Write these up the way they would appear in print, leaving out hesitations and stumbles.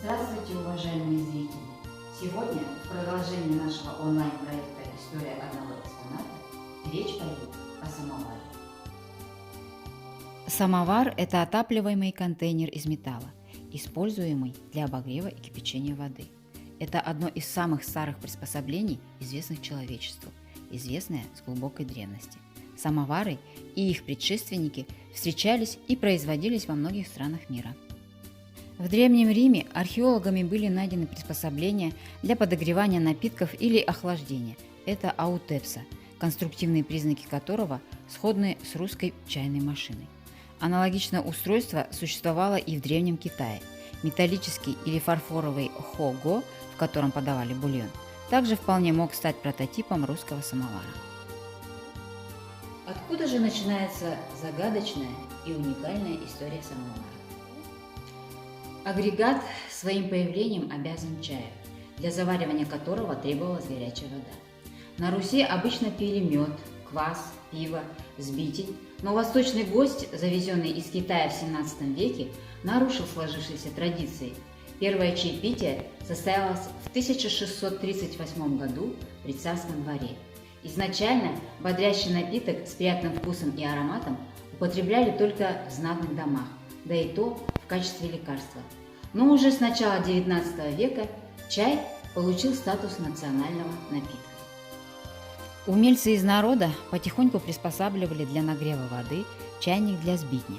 Здравствуйте, уважаемые зрители! Сегодня в продолжении нашего онлайн-проекта «История одного экспоната» речь пойдет о самоваре. Самовар – это отапливаемый контейнер из металла, используемый для обогрева и кипячения воды. Это одно из самых старых приспособлений, известных человечеству, известное с глубокой древности. Самовары и их предшественники встречались и производились во многих странах мира. В Древнем Риме археологами были найдены приспособления для подогревания напитков или охлаждения. Это аутепса, конструктивные признаки которого сходны с русской чайной машиной. Аналогичное устройство существовало и в Древнем Китае. Металлический или фарфоровый хо-го, в котором подавали бульон, также вполне мог стать прототипом русского самовара. Откуда же начинается загадочная и уникальная история самовара? Агрегат своим появлением обязан чаю, для заваривания которого требовалась горячая вода. На Руси обычно пили мед, квас, пиво, сбитень, но восточный гость, завезенный из Китая в XVII веке, нарушил сложившиеся традиции. Первое чаепитие состоялось в 1638 году при царском дворе. Изначально бодрящий напиток с приятным вкусом и ароматом употребляли только в знатных домах, да и то в качестве лекарства. Но уже с начала XIX века чай получил статус национального напитка. Умельцы из народа потихоньку приспосабливали для нагрева воды чайник для сбитня.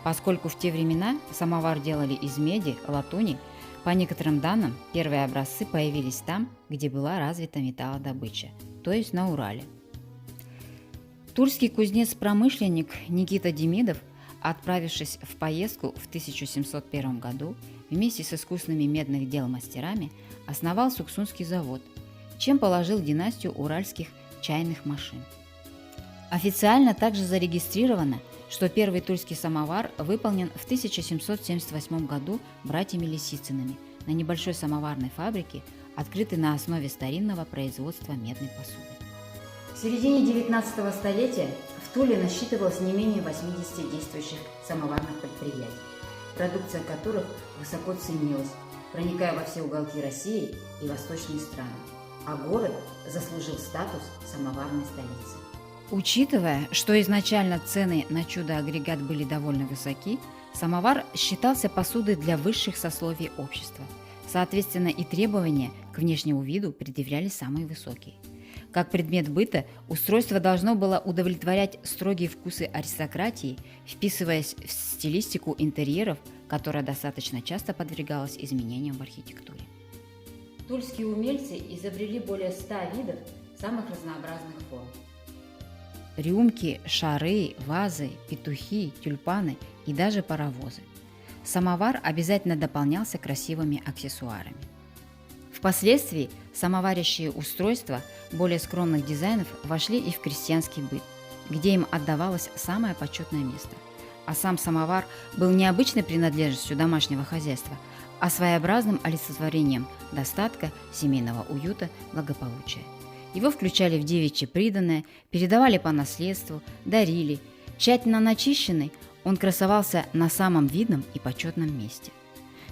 Поскольку в те времена самовар делали из меди, латуни, по некоторым данным, первые образцы появились там, где была развита металлодобыча, то есть на Урале. Тульский кузнец-промышленник Никита Демидов, отправившись в поездку в 1701 году, вместе с искусными медных дел мастерами основал Суксунский завод, чем положил династию уральских чайных машин. Официально также зарегистрировано, что первый тульский самовар выполнен в 1778 году братьями Лисицынами на небольшой самоварной фабрике, открытой на основе старинного производства медной посуды. В середине 19 столетия в Туле насчитывалось не менее 80 действующих самоварных предприятий, продукция которых высоко ценилась, проникая во все уголки России и восточные страны, а город заслужил статус самоварной столицы. Учитывая, что изначально цены на чудо-агрегат были довольно высоки, самовар считался посудой для высших сословий общества. Соответственно, и требования к внешнему виду предъявлялись самые высокие. Как предмет быта, устройство должно было удовлетворять строгие вкусы аристократии, вписываясь в стилистику интерьеров, которая достаточно часто подвергалась изменениям в архитектуре. Тульские умельцы изобрели более 100 видов самых разнообразных форм. Рюмки, шары, вазы, петухи, тюльпаны и даже паровозы. Самовар обязательно дополнялся красивыми аксессуарами. Впоследствии самоварящие устройства более скромных дизайнов вошли и в крестьянский быт, где им отдавалось самое почетное место. А сам самовар был не обычной принадлежностью домашнего хозяйства, а своеобразным олицетворением достатка, семейного уюта, благополучия. Его включали в девичье приданое, передавали по наследству, дарили. Тщательно начищенный, он красовался на самом видном и почетном месте.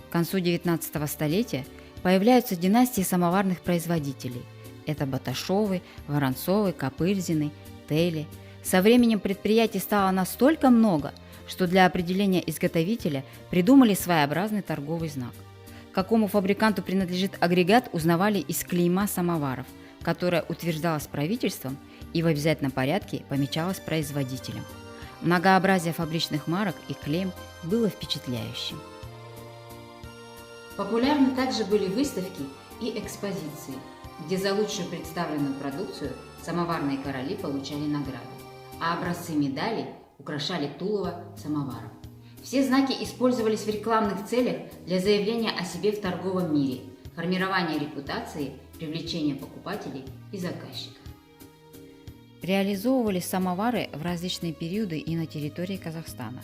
К концу XIX столетия появляются династии самоварных производителей. Это Баташовы, Воронцовы, Копырзины, Тели. Со временем предприятий стало настолько много, что для определения изготовителя придумали своеобразный торговый знак. Какому фабриканту принадлежит агрегат, узнавали из клейма самоваров, которое утверждалось правительством и в обязательном порядке помечалось производителем. Многообразие фабричных марок и клейм было впечатляющим. Популярны также были выставки и экспозиции, где за лучшую представленную продукцию самоварные короли получали награды, а образцы медалей украшали тулово самоваров. Все знаки использовались в рекламных целях для заявления о себе в торговом мире, формирования репутации, привлечения покупателей и заказчиков. Реализовывались самовары в различные периоды и на территории Казахстана.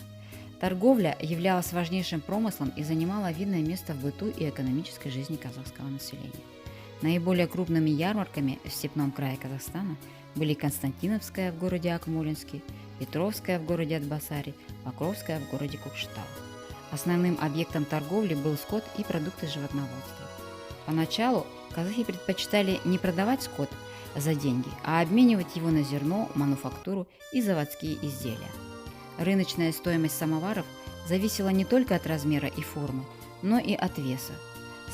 Торговля являлась важнейшим промыслом и занимала видное место в быту и экономической жизни казахского населения. Наиболее крупными ярмарками в степном крае Казахстана были Константиновская в городе Акмолинске, Петровская в городе Атбасари, Покровская в городе Кокшетау. Основным объектом торговли был скот и продукты животноводства. Поначалу казахи предпочитали не продавать скот за деньги, а обменивать его на зерно, мануфактуру и заводские изделия. Рыночная стоимость самоваров зависела не только от размера и формы, но и от веса.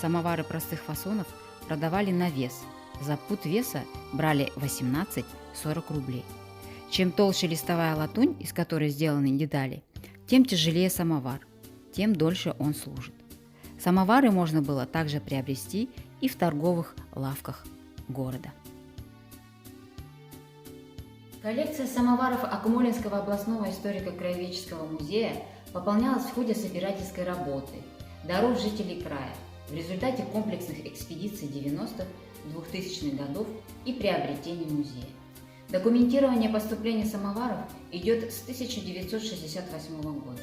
Самовары простых фасонов продавали на вес. За пуд веса брали 18-40 рублей. Чем толще листовая латунь, из которой сделаны детали, тем тяжелее самовар, тем дольше он служит. Самовары можно было также приобрести и в торговых лавках города. Коллекция самоваров Акмолинского областного историко-краеведческого музея пополнялась в ходе собирательской работы, даров жителей края, в результате комплексных экспедиций 90-х, 2000-х годов и приобретений музея. Документирование поступления самоваров идет с 1968 года.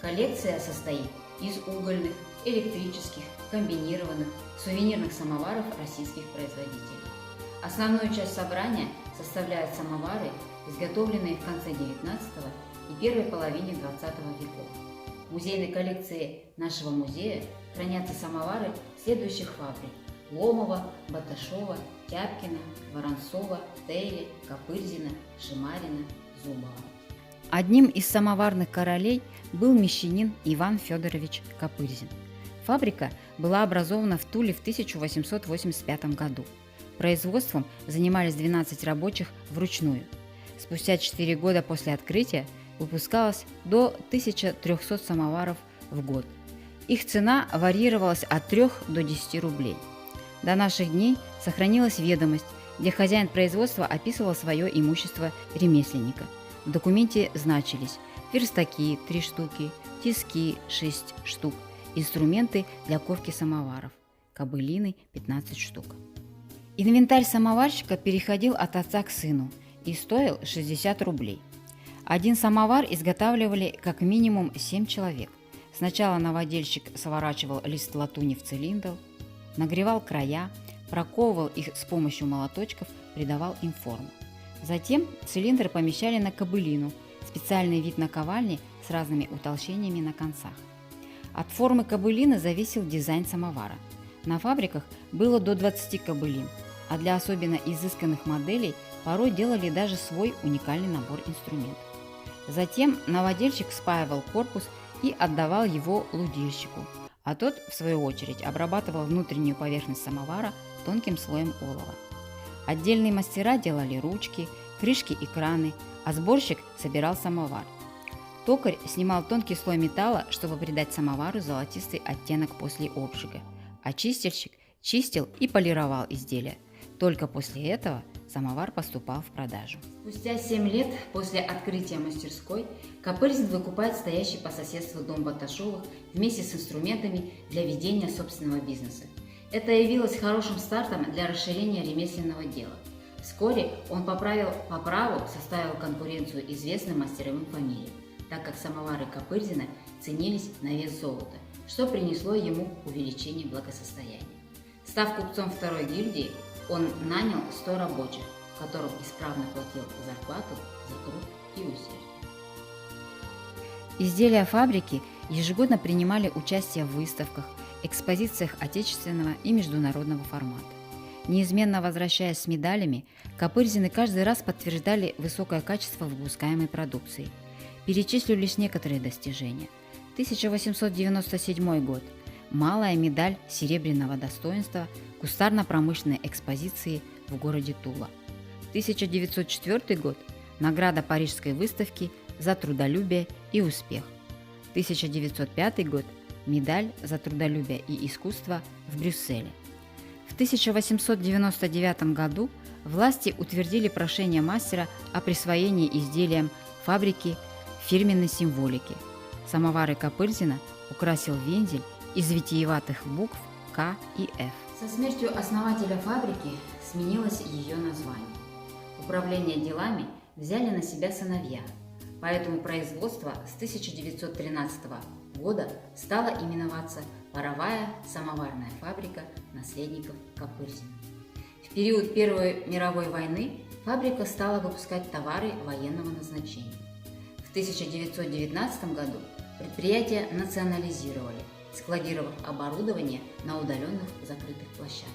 Коллекция состоит из угольных, электрических, комбинированных, сувенирных самоваров российских производителей. Основную часть собрания составляют самовары, изготовленные в конце XIX и первой половине XX веков. В музейной коллекции нашего музея хранятся самовары следующих фабрик: Ломова, Баташова, Тяпкина, Воронцова, Тейли, Копырзина, Шимарина, Зубова. Одним из самоварных королей был мещанин Иван Федорович Копырзин. Фабрика была образована в Туле в 1885 году. Производством занимались 12 рабочих вручную. Спустя 4 года после открытия выпускалось до 1300 самоваров в год. Их цена варьировалась от 3 до 10 рублей. До наших дней сохранилась ведомость, где хозяин производства описывал свое имущество ремесленника. В документе значились верстаки 3 штуки, тиски 6 штук, инструменты для ковки самоваров, кобылины 15 штук. Инвентарь самоварщика переходил от отца к сыну и стоил 60 рублей. Один самовар изготавливали как минимум 7 человек. Сначала новодельщик сворачивал лист латуни в цилиндр, нагревал края, проковывал их с помощью молоточков, придавал им форму. Затем цилиндр помещали на кобылину, специальный вид наковальни с разными утолщениями на концах. От формы кобылины зависел дизайн самовара. На фабриках было до 20 кобылин, а для особенно изысканных моделей порой делали даже свой уникальный набор инструментов. Затем новодельщик спаивал корпус и отдавал его лудильщику, а тот, в свою очередь, обрабатывал внутреннюю поверхность самовара тонким слоем олова. Отдельные мастера делали ручки, крышки и краны, а сборщик собирал самовар. Токарь снимал тонкий слой металла, чтобы придать самовару золотистый оттенок после обжига, а чистильщик чистил и полировал изделия. Только после этого самовар поступал в продажу. Спустя 7 лет после открытия мастерской Копырзин выкупает стоящий по соседству дом Баташовых вместе с инструментами для ведения собственного бизнеса. Это явилось хорошим стартом для расширения ремесленного дела. Вскоре он по праву составил конкуренцию известным мастеровым фамилиям, так как самовары Копырзина ценились на вес золота, что принесло ему увеличение благосостояния. Став купцом второй гильдии, он нанял 100 рабочих, которым исправно платил зарплату за труд и усердие. Изделия фабрики ежегодно принимали участие в выставках, экспозициях отечественного и международного формата. Неизменно возвращаясь с медалями, Копырзины каждый раз подтверждали высокое качество выпускаемой продукции. Перечислю лишь некоторые достижения. 1897 год. Малая медаль серебряного достоинства кустарно-промышленной экспозиции в городе Тула. 1904 год. Награда Парижской выставки за трудолюбие и успех. 1905 год. Медаль за трудолюбие и искусство в Брюсселе. В 1899 году власти утвердили прошение мастера о присвоении изделиям фабрики фирменной символики. Самовары Копырзина украсил вензель из витиеватых букв К и Ф. Со смертью основателя фабрики сменилось ее название. Управление делами взяли на себя сыновья, поэтому производство с 1913 года стало именоваться «Паровая самоварная фабрика наследников Копырзина». В период Первой мировой войны фабрика стала выпускать товары военного назначения. В 1919 году Предприятие национализировали, складировав оборудование на удаленных закрытых площадках.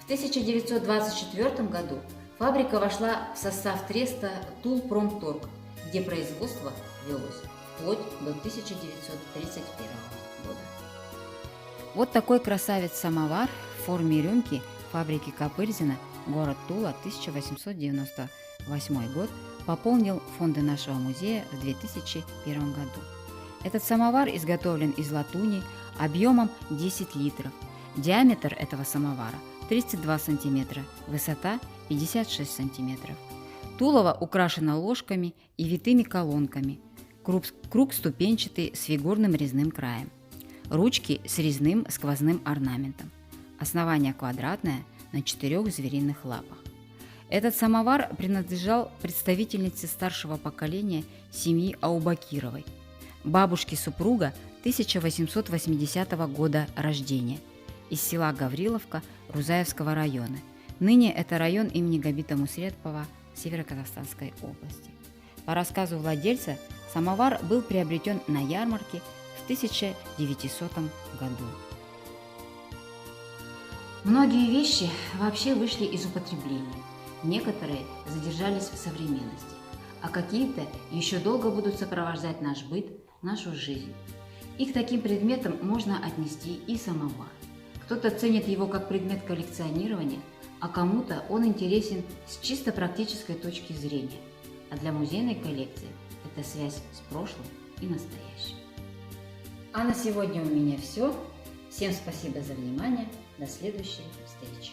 В 1924 году фабрика вошла в состав треста Тулпромторг, где производство велось вплоть до 1931 года. Вот такой красавец-самовар в форме рюмки фабрики Копырзина, город Тула, 1898 год, пополнил фонды нашего музея в 2001 году. Этот самовар изготовлен из латуни объемом 10 литров. Диаметр этого самовара 32 сантиметра, высота 56 сантиметров. Тулово украшено ложками и витыми колонками. Круг ступенчатый с фигурным резным краем. Ручки с резным сквозным орнаментом. Основание квадратное на 4 звериных лапах. Этот самовар принадлежал представительнице старшего поколения семьи Аубакировой, бабушке супруга 1880 года рождения, из села Гавриловка Рузаевского района. Ныне это район имени Габита Мусретпова Северо-Казахстанской области. По рассказу владельца, самовар был приобретен на ярмарке в 1900 году. Многие вещи вообще вышли из употребления, некоторые задержались в современности, а какие-то еще долго будут сопровождать наш быт, нашу жизнь. И к таким предметам можно отнести и самовар. Кто-то ценит его как предмет коллекционирования, а кому-то он интересен с чисто практической точки зрения. А для музейной коллекции это связь с прошлым и настоящим. А на сегодня у меня все. Всем спасибо за внимание. До следующей встречи.